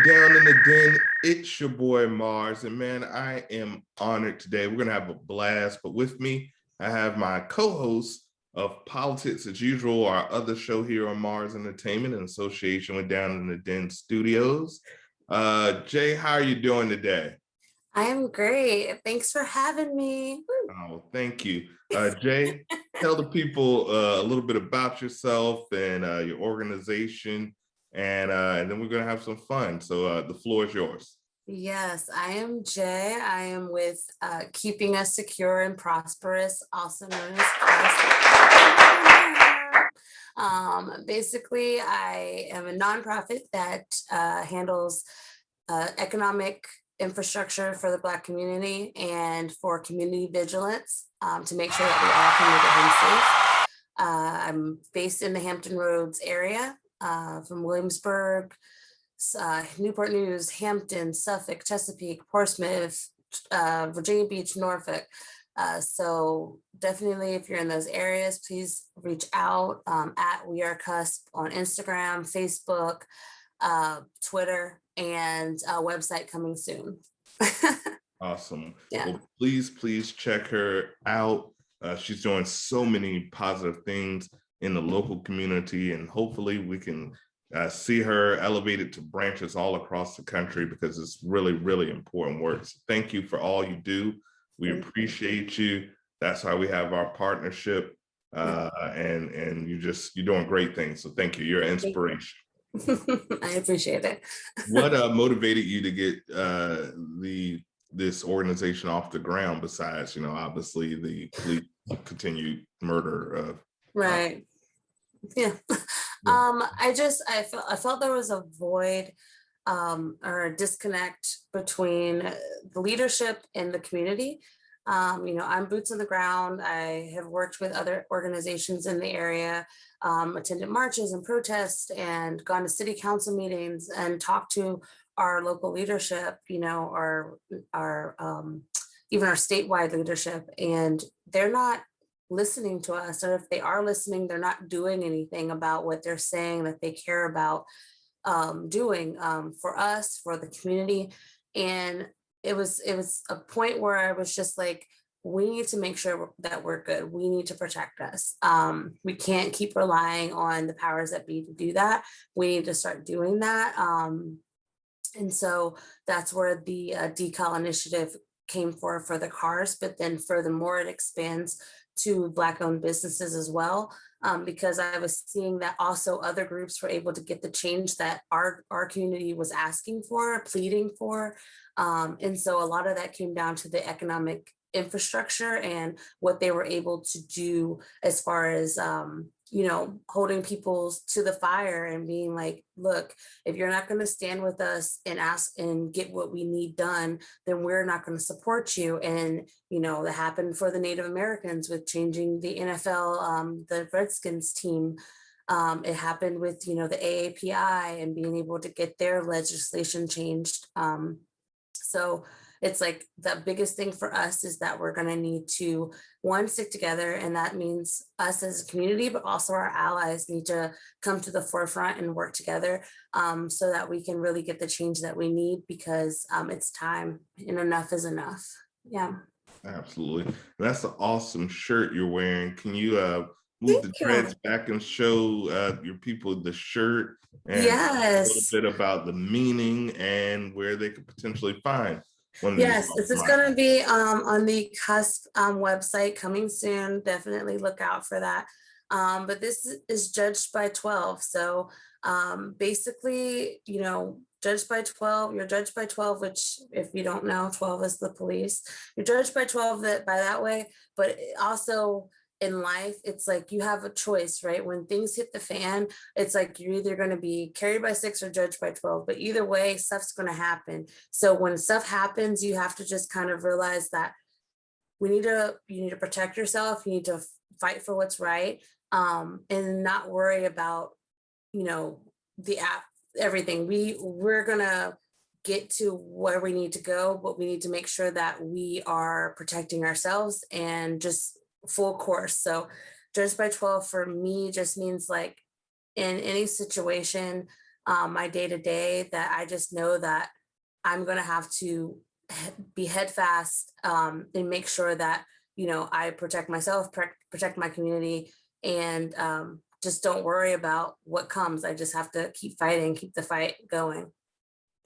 Down in the Den. It's your boy Marz, and man, I am honored today. We're gonna have a blast, but with me, I have my co-host of Politics as Usual, our other show here on Marz Entertainment in association with Down in the Den Studios. Jay, how are you doing today? I am great. Thanks for having me. Oh, thank you. Jay, tell the people a little bit about yourself and your organization, and then we're going to have some fun. So the floor is yours. Yes, I am Jay. I am with Keeping Us Secure and Prosperous, also known as K.U.S.P. Basically, I am a nonprofit that handles economic infrastructure for the Black community and for community vigilance to make sure that we all can make it home safe. I'm based in the Hampton Roads area from Williamsburg, Newport News, Hampton, Suffolk, Chesapeake, Portsmouth, Virginia Beach, Norfolk. So definitely if you're in those areas, please reach out at We Are K.U.S.P on Instagram, Facebook, Twitter, and a website coming soon. Awesome. Yeah. Well, please check her out. She's doing so many positive things in the local community, and hopefully we can see her elevated to branches all across the country because it's really important work. So thank you for all you do. We appreciate you. That's why we have our partnership, and you're doing great things. So thank you. You're an inspiration. I appreciate it. What motivated you to get this organization off the ground besides, obviously the police continued murder of right. Yeah. I felt there was a void or a disconnect between the leadership and the community. I'm boots on the ground. I have worked with other organizations in the area, attended marches and protests, and gone to city council meetings and talked to our local leadership, our even our statewide leadership, and they're not listening to us. Or if they are listening, they're not doing anything about what they're saying that they care about doing for us, for the community. And it was a point where I was just like, we need to make sure that we're good. We need to protect us. We can't keep relying on the powers that be to do that. We need to start doing that. And so that's where the decal initiative came for the cars, but then furthermore, it expands to Black-owned businesses as well, because I was seeing that also other groups were able to get the change that our community was asking for, pleading for. And so a lot of that came down to the economic infrastructure and what they were able to do as far as, holding people to the fire and being like, look, if you're not going to stand with us and ask and get what we need done, then we're not going to support you. And, that happened for the Native Americans with changing the NFL, the Redskins team. It happened with, the AAPI and being able to get their legislation changed. So it's like the biggest thing for us is that we're going to need to, one, stick together. And that means us as a community, but also our allies need to come to the forefront and work together so that we can really get the change that we need, because it's time and enough is enough. Yeah. Absolutely. That's an awesome shirt you're wearing. Can you move the dreads back and show your people the shirt and a little bit about the meaning and where they could potentially find one of Yes, these? this is going to be on the K.U.S.P website coming soon. Definitely look out for that. But this is judged by 12. So basically, judged by 12, you're judged by 12, which if you don't know, 12 is the police. You're judged by 12 by that way, but also in life, it's like you have a choice, right? When things hit the fan, it's like you're either going to be carried by 6 or judged by 12, but either way, stuff's going to happen. So when stuff happens, you have to just kind of realize that you need to protect yourself. You need to fight for what's right, and not worry about, everything. We're going to get to where we need to go, but we need to make sure that we are protecting ourselves and just full course. So judged by 12 for me just means like in any situation, my day-to-day, that I just know that I'm going to have to be headfast, and make sure that, I protect myself, protect my community, and just don't worry about what comes. I just have to keep fighting, keep the fight going.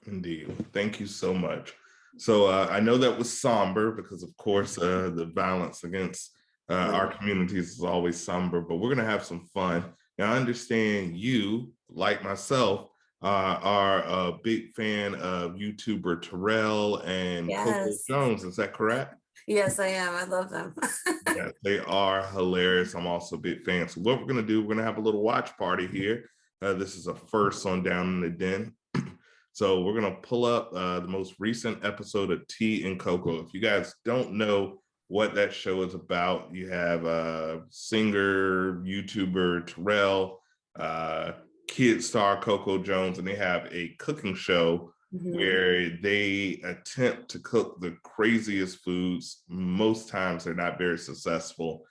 Indeed. Thank you so much. So I know that was somber because, of course, the violence against our communities is always somber, but we're going to have some fun. Now, I understand you, like myself, are a big fan of YouTuber Terrell and Coco Yes. Jones. Is that correct? Yes, I am. I love them. Yeah, they are hilarious. I'm also a big fan. So what we're going to do, we're going to have a little watch party here. This is a first on Down in the Den. So we're going to pull up the most recent episode of T and Coco. If you guys don't know what that show is about, you have singer, YouTuber Terrell, kid star Coco Jones, and they have a cooking show where they attempt to cook the craziest foods. Most times they're not very successful.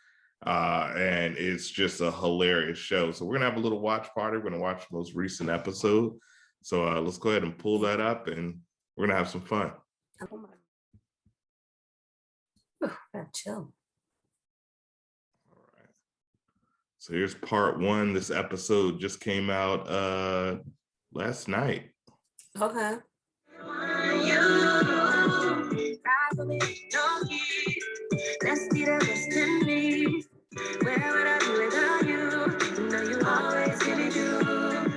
And it's just a hilarious show. So we're going to have a little watch party. We're going to watch the most recent episode. So let's go ahead and pull that up, and we're gonna have some fun. Oh my. Chill. All right. So here's part one. This episode just came out last night. Okay. Let's be the best in me. Where would I be without you? You know you always give it you.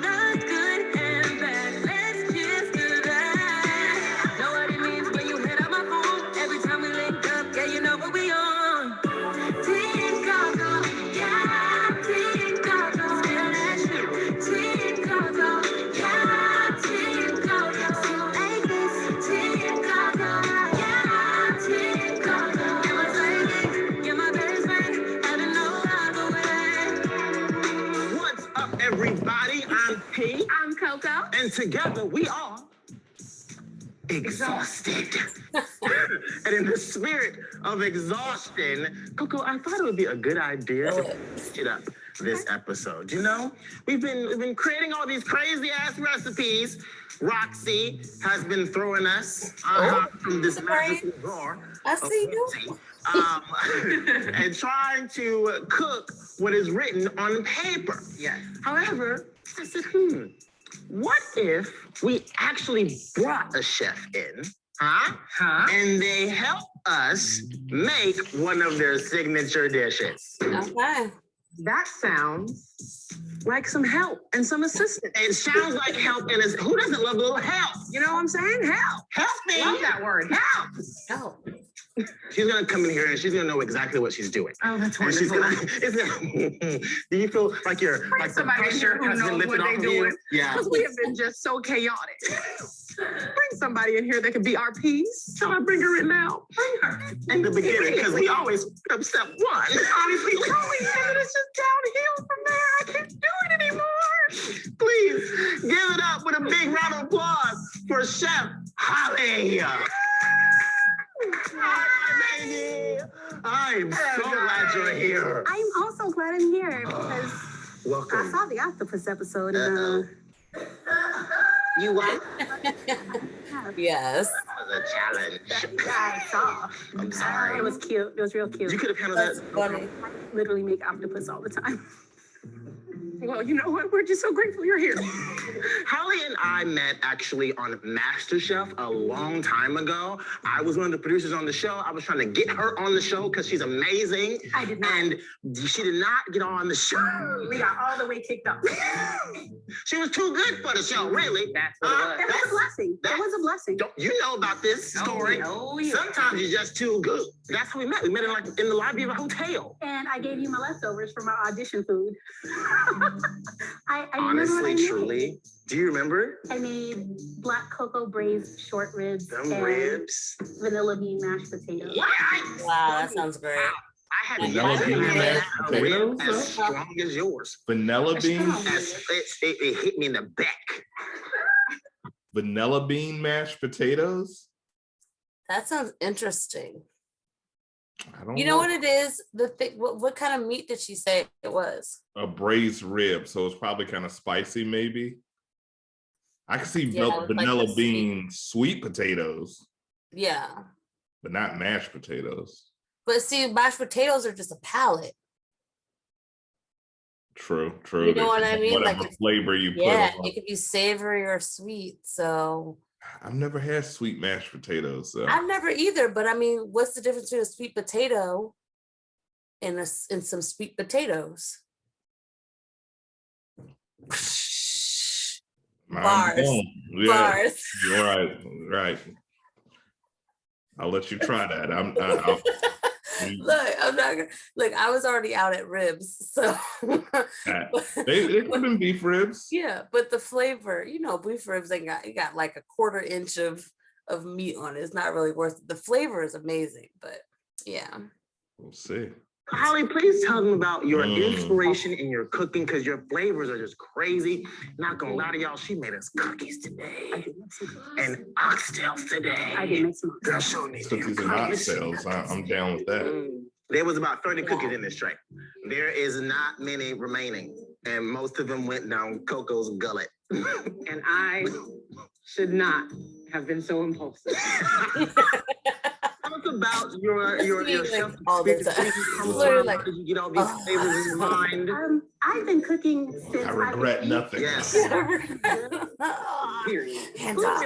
Not good and bad. Let's just do that. Know what it means when you hit up my phone. Every time we link up, yeah, you know what we on. T and Coco, yeah, T and Coco, feel that shit. T and Coco, yeah, T and Coco, so like this. T and Coco, yeah, T and Coco. You're my sidekick, you're my best friend. I don't know other way. What's up, everybody? I'm P. I'm Coco. And together we are exhausted. And in the spirit of exhaustion, Coco, I thought it would be a good idea to hit up this episode. You know, we've been creating all these crazy ass recipes. Roxy has been throwing us from this magical drawer. I see you. And trying to cook what is written on paper. Yes. However, I said, what if we actually brought a chef in, and they help us make one of their signature dishes? Okay. That sounds like some help and some assistance. It sounds like help, and who doesn't love a little help? You know what I'm saying? Help. Help me. Love that word. Help. Help. She's gonna come in here and she's gonna know exactly what she's doing. Oh, that's And she's wonderful. gonna. Do you feel like you're like the somebody in here pressure who has been knows lifted what off they of you? doing. Yeah. Because we have been just so chaotic. Bring somebody in here that can be our peace. Shall I bring her in now? Bring her. In the beginning, because we always pick up step one. Honestly, and it's just downhill from there. I can't do it anymore. Please give it up with a big round of applause for Chef Holly. Hi, baby. I'm so glad you're here. I'm also glad I'm here because I Welcome. saw the octopus episode and You what? Yes. That was a challenge. I saw. I'm sorry. It was cute. It was real cute. You could have handled That's that. funny. Literally make octopus all the time. Well, you know what? We're just so grateful you're here. Holly and I met actually on MasterChef a long time ago. I was one of the producers on the show. I was trying to get her on the show because she's amazing. I did not. And she did not get on the show. We got all the way kicked off. She was too good for the show, really. That's what It was a blessing. It was a blessing. Don't you know about this story? Oh, yeah. Sometimes you're just too good. That's how we met. We met in the lobby of a hotel. And I gave you my leftovers for my audition food. I remember what I Honestly, made. truly. Do you remember? I made black cocoa braised short ribs Them and ribs. vanilla bean mashed potatoes. What? Wow, that sounds great. I had Vanilla bean mashed a rib potatoes, as though? strong as yours. Vanilla bean, It hit me in the back. vanilla bean mashed potatoes. That sounds interesting. I don't You know what it is? The thing. What kind of meat did she say it was? A braised rib, so it's probably kind of spicy, maybe. I can see Yeah, with, like, vanilla the sweet- bean sweet potatoes, Yeah. but not mashed potatoes. But see, mashed potatoes are just a palate. True. You know what I mean? Like, Whatever flavor you put yeah, on. it could be savory or sweet. So I've never had sweet mashed potatoes. So. I've never either. But I mean, what's the difference between a sweet potato and some sweet potatoes? Bars. Yeah. Bars. Right. I'll let you try that. Look, I'm not gonna look. I was already out at ribs, so they could have been beef ribs. yeah. But the flavor, beef ribs, they got like a 1/4 inch of meat on it. It's not really worth it. The flavor is amazing, but yeah. We'll see. Holly, please tell them about your inspiration in your cooking, because your flavors are just crazy. Not gonna lie to y'all, she made us cookies today. I did make some cookies. And oxtails today. I did make some. Girl, show me Cookies and oxtails. I'm down with that. There was about 30 cookies in this tray. There is not many remaining, and most of them went down Coco's gullet. And I should not have been so impulsive. Tell us about your chef all the experience. time. Where did you get all these flavors in your mind? I've been cooking since I regret nothing. Yes. Period. Hands off.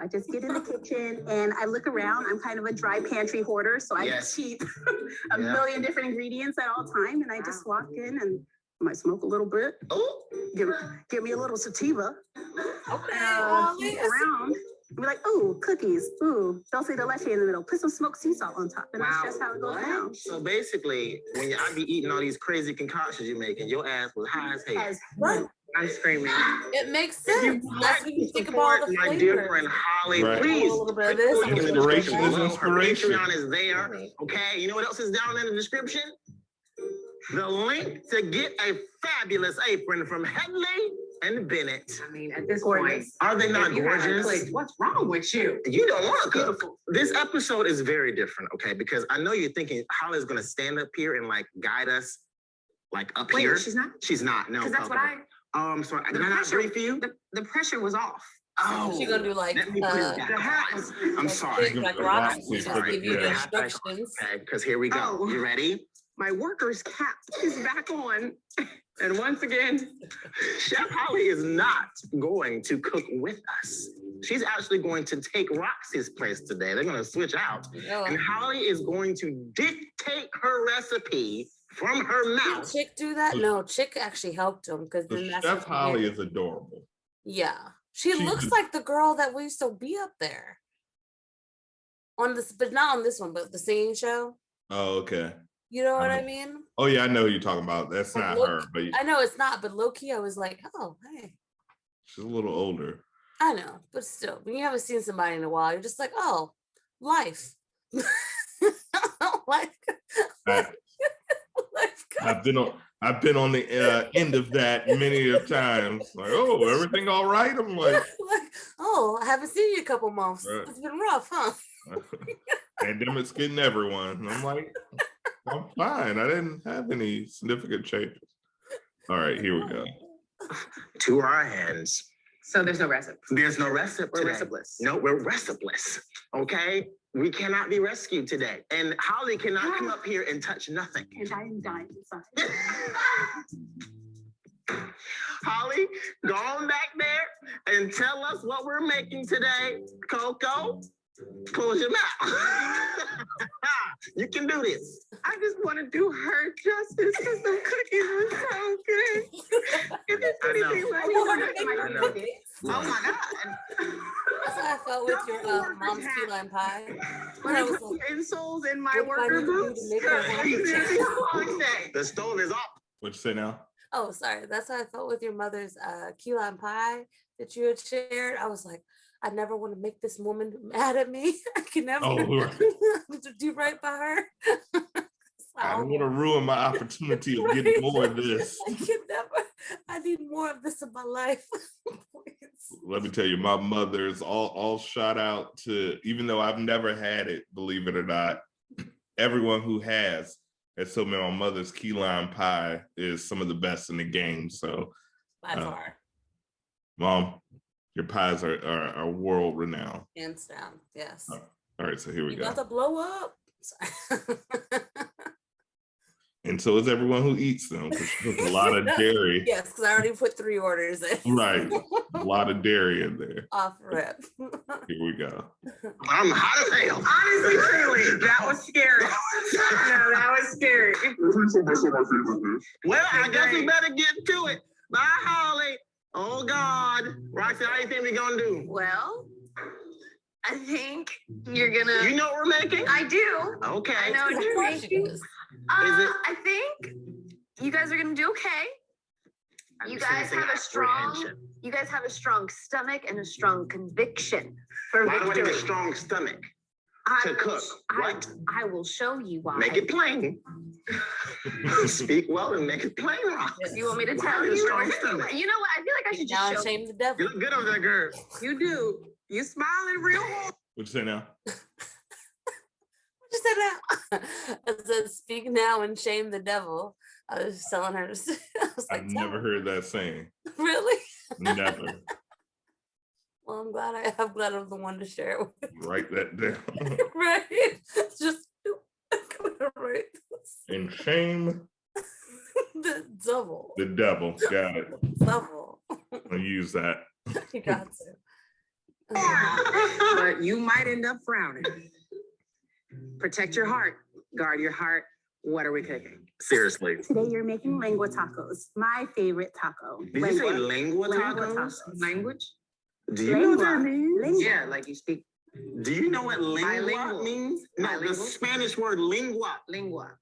I just get in the kitchen and I look around. I'm kind of a dry pantry hoarder, so I Yes. keep a million different ingredients at all time, and I just walk in and I might smoke a little bit. Oh, Give me a little sativa. Okay. Look around. Be like, ooh, cookies. Ooh, dulce de leche in the middle. Put some smoked sea salt on top, and wow. that's just how it goes down. So basically, when I be eating all these crazy concoctions you're making, your ass was high as hell. As What? I'm screaming. It makes sense. That's when you think about all the my dear flavors. friend Holly, Right. please. A little bit of this, a little bit of Inspiration that. is inspiration. Her Patreon is there. Okay, you know what else is down in the description? The link to get a fabulous apron from Headley and Bennett. I mean, at this Gorgeous. point, Are they not if you haven't gorgeous? clicked, what's wrong with you? You don't want to cook. This episode is very different, okay? Because I know you're thinking Holly's gonna stand up here and like guide us, like up Wait, here. she's not? She's not. No. Because that's what I. Oh, I'm sorry. The Did I not pressure, brief you? the pressure was off. Oh. She gonna do like Let me put it back the hat on. was- I'm sorry. like The rocks, rocks, just yeah. give you the Yeah. instructions. Okay, because here we go. Oh. You ready? My worker's cap is back on. And once again, Chef Holly is not going to cook with us. She's actually going to take Roxy's place today. They're going to switch out. And Holly is going to dictate her recipe from her Did mouth. Chick do that? No, Chick actually helped him because then that's Chef what she Holly did. is adorable. Yeah, she She's looks just- like the girl that we used to be up there on this, but not on this one, but the singing show. Oh, okay. You know what I I know. mean? Oh yeah, I know who you're talking about. That's Like, not look, her, but I know it's not, but low key, I was like, oh, hey, she's a little older. I know, but still, when you haven't seen somebody in a while, you're just like, oh, life. Life. I- I've been on the end of that many of times. Like, oh, everything all right? I'm like, oh, I haven't seen you in a couple months. Right. It's been rough, huh? pandemic's getting everyone. And I'm like, I'm fine. I didn't have any significant changes. All right, here we go. To our hands. so there's no recipe. There's no recipe. We're today. recipe-less. No, we're recipe-less. Okay? We cannot be rescued today. And Holly cannot come up here and touch nothing. And I am dying inside. Holly, go on back there and tell us what we're making today. Coco, close your mouth. You can do this. I just want to do her justice because the cookies were so good. If it's I know. anything like I want her that, to make I her know. cookies. oh my God. That's how I felt with your mom's key lime pie. When I I was put like, insoles in my what do I worker need to do to boots, make her it's happy? gonna be a long day. The stove is up. What'd you say now? oh, sorry. That's how I felt with your mother's key lime pie that you had shared. I was like, I never want to make this woman mad at me. I can never do right by her. I don't want to ruin my opportunity of getting more of this. I can never. I need more of this in my life. Please. Let me tell you, my mother's all shout out to, even though I've never had it, believe it or not, everyone who has told me my mother's key lime pie is some of the best in the game. So By far. Mom, Your pies are world renowned. Hands down, yes. All right, so here we You go. got to blow up. Sorry. And so is everyone who eats them, because she puts a lot of dairy. Yes, because I already put 3 orders in. Right, a lot of dairy in there. Off rip. Here we go. I'm hot as hell. Honestly, truly, that was scary. No, that was scary. Well, I guess we better get to it. Bye, Holly. Oh, God. Roxy, how you think we gonna do? Well, I think you're gonna. You know what we're making? I do. Okay. I know what Of you're course she making. does. I think you guys are gonna do okay. You guys have a strong. You guys have a strong stomach and a strong conviction for Why do I need a victory. strong stomach to cook? What? I will show you why. Make it plain. Speak well and make it plain, Rox. You want me to Why tell do I need a you? strong stomach? You know what? I feel like I should Now just show. shame the You devil. look good over there, girl. You do. You smiling real hard. What'd you say now? What you said now? I said, speak now and shame the devil. I was just telling her. I was like, I've never heard that saying. Really? Never. Well, I'm glad I'm the one to share it with. Write that down. Right? Just right. And shame The devil. the devil. Got it. Devil. I'll use that. You got to. But you might end up frowning. Protect your heart. Guard your heart. What are we cooking? Seriously. Today you're making lengua tacos, my favorite taco. Did you say lengua tacos? Language? Do you know what that means? Lengua. Yeah, like you speak Do you know what lingua Bilingual. means? No, the Bilingual. Spanish word lingua. lingua.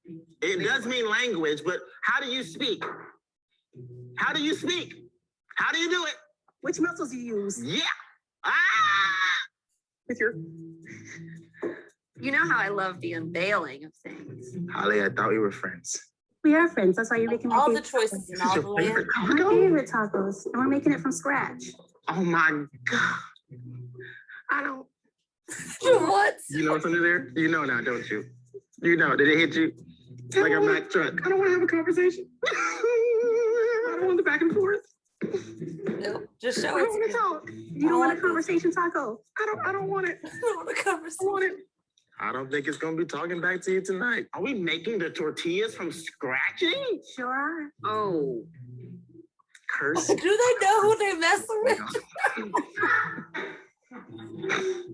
It does mean language, but how do you speak? How do you speak? How do you do it? Which muscles do you use? Yeah. Ah! With your You know how I love the unveiling of things. Holly, I thought we were friends. We are friends. That's why you're making my All the favorite choices in This is all your the land. favorite My taco? favorite tacos, and we're making it from scratch. Oh my God. I don't. What? You know what's under there? You know now, don't you? You know, did it hit you? Like a Mack truck. I don't want to have a conversation. I don't want the back and forth. Nope. Just show I it don't want to to me. talk. You don't want a this. conversation taco? I don't want it. I don't want to I want it. I don't think it's gonna be talking back to you tonight. Are we making the tortillas from scratching? Sure are. oh. Curse. Do they know who they messing with?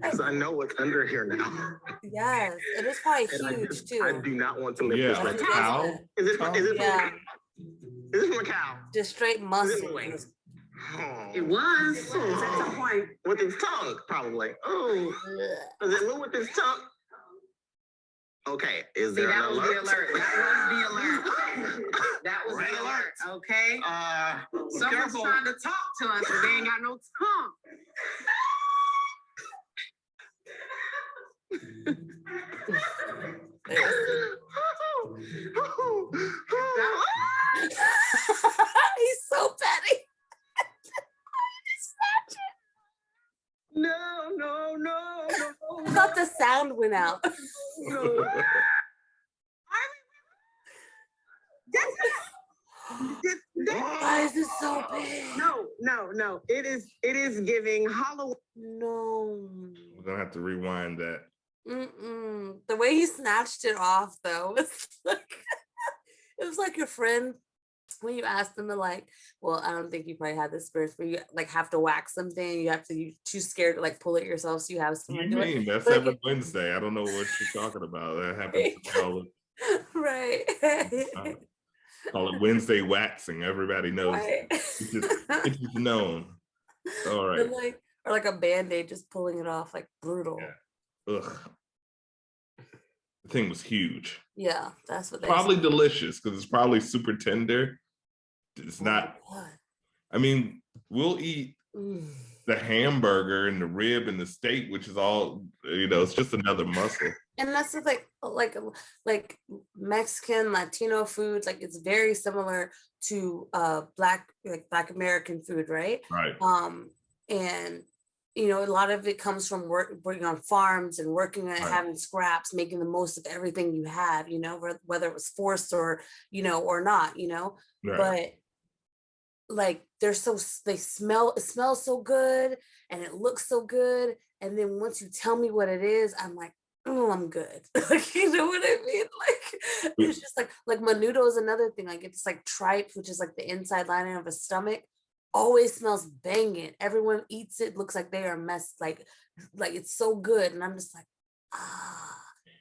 Because I know what's under here now. Yes, it is probably And huge I too. do not want to lift Yeah, this a right now. cow. Is it from a Yeah, cow? Is it from a cow? just straight muscle. wing? Oh. It was. At some point. With its tongue, probably. Oh, does it move with its tongue? Okay, is See, there that an was alert? the alert. That was the alert. That was Red the alert. alert. Okay. Someone's Careful. trying to talk to us, but they ain't got no tongue. He's so petty. No, no, no, I thought the sound went out. no. Why is this so big? No. It is giving Halloween. No. We're gonna have to rewind that. The way he snatched it off, though, it was like your friend when you ask them to well, I don't think you probably had this experience where you have to wax something, you're too scared to pull it yourself, so you have What do someone you do mean? it. That's But every Wednesday. I don't know what you're talking about. That happens to Right. call it Wednesday waxing. Everybody knows. Right. It's just known. All right. Or a band-aid, just pulling it off, brutal. Yeah. Ugh. The thing was huge. Yeah, that's what they Probably said. delicious because it's probably super tender. It's not. Oh, I mean, we'll eat God. the hamburger and the rib and the steak, which is all, it's just another muscle. And that's the thing, like Mexican, Latino foods, it's very similar to Black American food, right? Right. And a lot of it comes from working on farms and working and Right. having scraps, making the most of everything you have, whether it was forced or or not, Right. but like they smell, it smells so good and it looks so good. And then once you tell me what it is, I'm like, oh, I'm good. Like, you know what I mean? Like, it's just like menudo is another thing. Like, it's like tripe, which is like the inside lining of a stomach, always smells banging. Everyone eats it, looks like they are messed, like it's so good. And I'm just like, ah,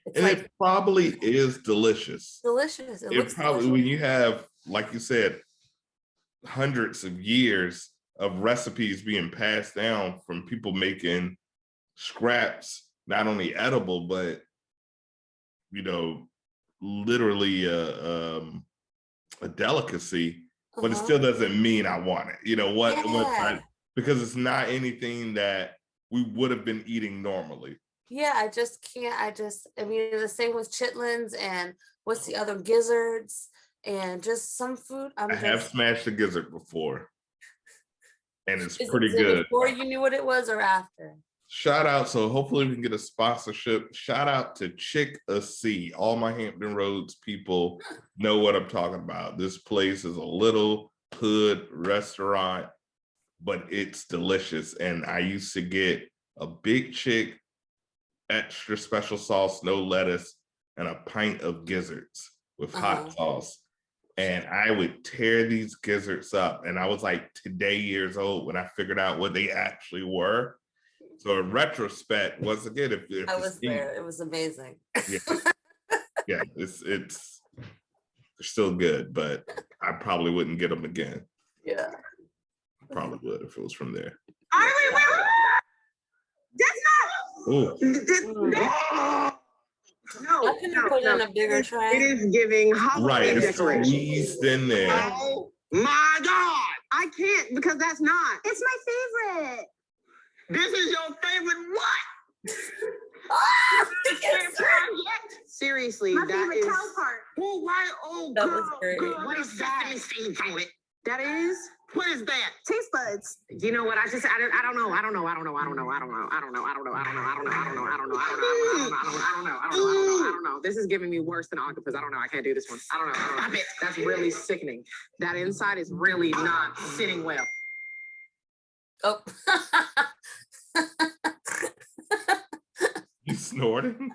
it's And like it probably is delicious. delicious. It It looks probably, delicious. when you have, like you said, hundreds of years of recipes being passed down from people making scraps, not only edible, but, you know, literally a delicacy, but it still doesn't mean I want it. You know what? Yeah. Because it's not anything that we would have been eating normally. Yeah, I just can't. I mean, the same with chitlins and what's the other gizzards and just some food. I have smashed a gizzard before, and it's pretty Is it good. before you knew what it was or after? Shout out. So hopefully we can get a sponsorship. Shout out to K.U.S.P. All my Hampton Roads people know what I'm talking about. This place is a little hood restaurant, but it's delicious. And I used to get a big chick, extra special sauce, no lettuce, and a pint of gizzards with hot sauce. And I would tear these gizzards up. And I was like today years old when I figured out what they actually were. So in retrospect, once again, if I was there, it was amazing. Yeah, it's they're still good, but I probably wouldn't get them again. Yeah, Probably would if it was from there. Wait. That's not. No, I couldn't put in a bigger tray. It is giving holiday Right, it's decoration. squeezed in there. Oh my God. I can't because that's not. It's my favorite. This is your favorite what? Seriously, My that favorite is. cow part. Oh, why? Oh, That girl, was great. girl, What there's is that? sesame seeds on it. That is. What is that? Taste buds. You know what? I don't know. I don't know. This is giving me worse than octopus. I don't know. I can't do this one. I don't know. That's really sickening. That inside is really not sitting well. Oh. You snorting?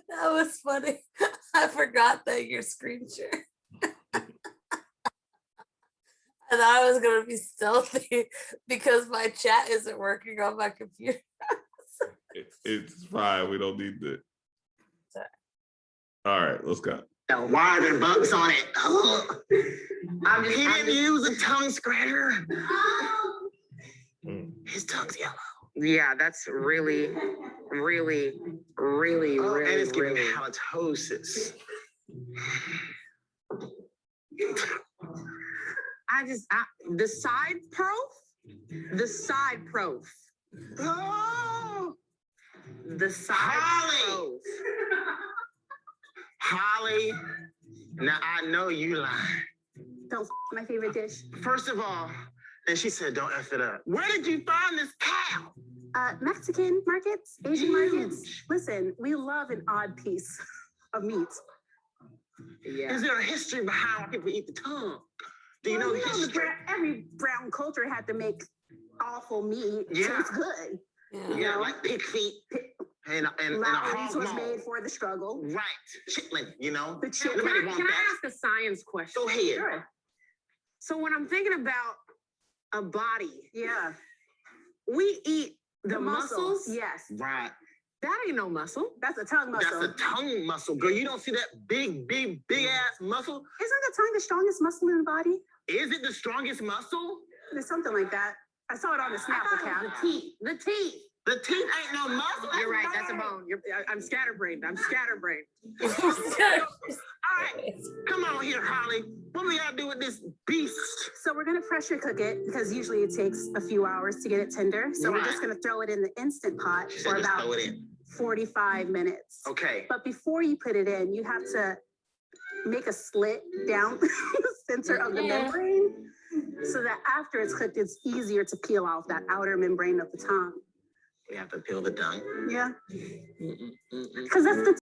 That was funny. I forgot that your screen share. I thought I was gonna be stealthy because my chat isn't working on my computer. It's fine. We don't need that. All right, let's go. Why are there bugs on it? He didn't use a tongue scratcher. His tongue's yellow. Yeah, that's really. And it's giving halitosis. The side prof. Oh, The side Holly. prof. Holly, now I know you lying. Don't my favorite dish. First of all, and she said, don't F it up. Where did you find this cow? Mexican markets, Asian markets. Listen, we love an odd piece of meat. Yeah. Is there a history behind why people eat the tongue? Do you know the history? Every brown culture had to make awful meat. Yeah. So it's good. Yeah, like pig feet and a Lowry's hog was maw. made for the struggle. Right, chitlin, you know. The chitlin. Nobody want Can I that. ask a science question? Go ahead. Sure. So when I'm thinking about a body, Yeah. we eat the muscle. muscles. Yes. Right. That ain't no muscle. That's a tongue muscle. That's a tongue muscle, girl. You don't see that big ass muscle? Isn't the tongue the strongest muscle in the body? Is it the strongest muscle? There's something like that. I saw it on the Snap account. The teeth. The teeth ain't no muscle. You're right. That's a bone. I'm scatterbrained. All right, come on here, Holly. What we gotta do with this beast? So we're gonna pressure cook it because usually it takes a few hours to get it tender. So we're Right. just gonna throw it in the Instant Pot She for said just about throw it in. 45 minutes. Okay. But before you put it in, you have to make a slit down the center of the membrane so that after it's cooked, it's easier to peel off that outer membrane of the tongue. We have to peel the tongue. Yeah. Because that's the